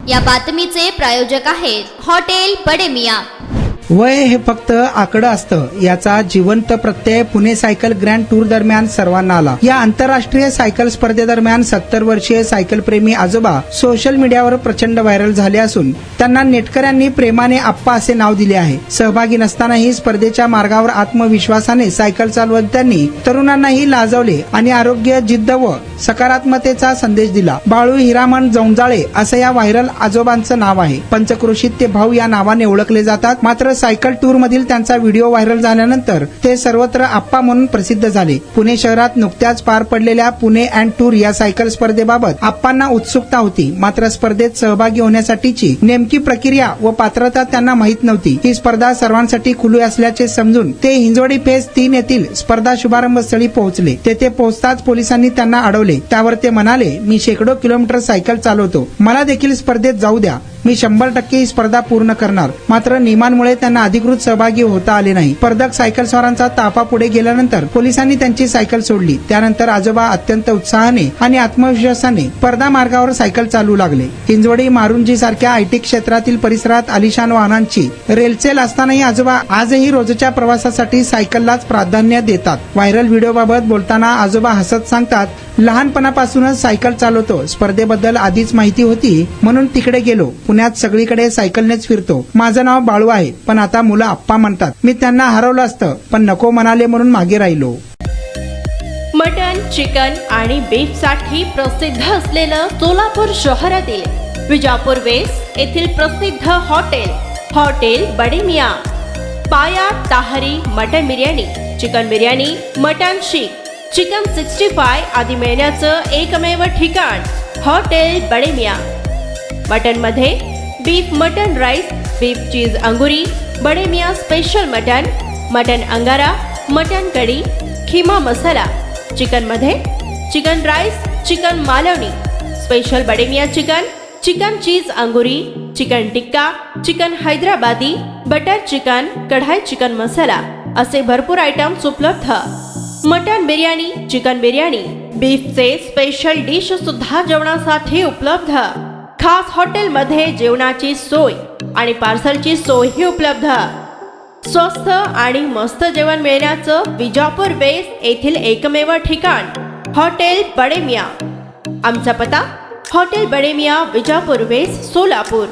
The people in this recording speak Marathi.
या बातमीचे प्रायोजक आहेत हॉटेल बडे मियां। वय हे फक्त आकडं असतं याचा जिवंत प्रत्यय पुणे सायकल ग्रँड टूर दरम्यान सर्वांना आला। या आंतरराष्ट्रीय सायकल स्पर्धेदरम्यान 70 वर्षीय सायकल प्रेमी आजोबा सोशल मीडियावर प्रचंड व्हायरल झाले असून त्यांना नेटकऱ्यांनी प्रेमाने आप्पा असे नाव दिले आहे। सहभागी नसतानाही स्पर्धेच्या मार्गावर आत्मविश्वासाने सायकल चालवत त्यांनी तरुणांनाही लाजवले आणि आरोग्य, जिद्द व सकारात्मकतेचा संदेश दिला। बाळू हिरामण जौंजाळे असं या व्हायरल आजोबांचं नाव आहे। पंचक्रोशीत ते भाऊ या नावाने ओळखले जातात। मात्र सायकल टूर मधील त्यांचा व्हिडिओ व्हायरल झाल्यानंतर ते सर्वत्र आप्पा म्हणून प्रसिद्ध झाले। पुणे शहरात नुकत्याच पार पडलेल्या पुणे अँड टूर या सायकल स्पर्धेबाबत आप्पांना उत्सुकता होती। मात्र स्पर्धेत सहभागी होण्यासाठीची नेमकी प्रक्रिया व पात्रता त्यांना माहीत नव्हती। ही स्पर्धा सर्वांसाठी खुली असल्याचे समजून ते हिंजवडी फेज 3 येथील स्पर्धा शुभारंभ स्थळी पोहोचले। तेथे पोहोचताच पोलिसांनी त्यांना अडवले। त्यावर ते म्हणाले, मी शेकडो किलोमीटर सायकल चालवतो, मला देखील स्पर्धेत जाऊ द्या, मी 100% ही स्पर्धा पूर्ण करणार। मात्र नियमांमुळे त्यांना अधिकृत सहभागी होता आले नाही। स्पर्धक सायकल स्वारांचा ताफा पुढे गेल्यानंतर पोलिसांनी त्यांची सायकल सोडली। त्यानंतर आजोबा अत्यंत उत्साहाने आणि आत्मविश्वासाने स्पर्धा मार्गावर सायकल चालवू लागले। हिंजवडी, मारुंजी सारख्या आयटी क्षेत्रातील परिसरात आलिशान वाहनांची रेलचेल असतानाही आजोबा आजही रोजच्या प्रवासासाठी सायकललाच प्राधान्य देतात। व्हायरल व्हिडिओ बाबत बोलताना आजोबा हसत सांगतात, लहानपणापासूनच सायकल चालवतो, स्पर्धेबद्दल आधीच माहिती होती म्हणून तिकडे गेलो। पुण्यात सगळीकडे सायकलनेच फिरतो। माझं नाव बाळू आहे, पण आता मुलं आप्पा म्हणतात। मी त्यांना हरवलं असतं पण नको म्हणाले म्हणून मागे राहिलो। मटन, चिकन आणि बीफ साठी प्रसिद्ध असलेलं सोलापूर शहरातील विजापूर वेस्ट येथील प्रसिद्ध hotel Bade Miyan. Paya, tahari, mutton biryani, chicken biryani, mutton seekh, chicken 65 आदी मिळण्याचं एकमेव ठिकाण हॉटेल बडे मियां। मटन मध्ये beef mutton rice, beef cheese angoori, Bade Miyan special mutton angara, mutton kadhi, keema masala. Chicken मध्ये chicken rice, chicken Malvani, special Bade Miyan chicken cheese angoori, chicken tikka, chicken Hyderabadi, butter chicken, kadai chicken masala असे भरपूर आयटम्स उपलब्ध। मटन बिर्याणी, चिकन बिर्याणी, बीफचे स्पेशल डिश सुद्धा जेवणासाठी उपलब्ध। खास हॉटेलमध्ये जेवणाची सोय आणि पार्सलची सोयही उपलब्ध। स्वस्त आणि मस्त जेवण मिळण्याचं विजापूर वेस्ट येथील एकमेव ठिकाण हॉटेल बडे मियां। आमचा पत्ता हॉटेल बडे मियां, विजापूर वेस्ट, सोलापूर।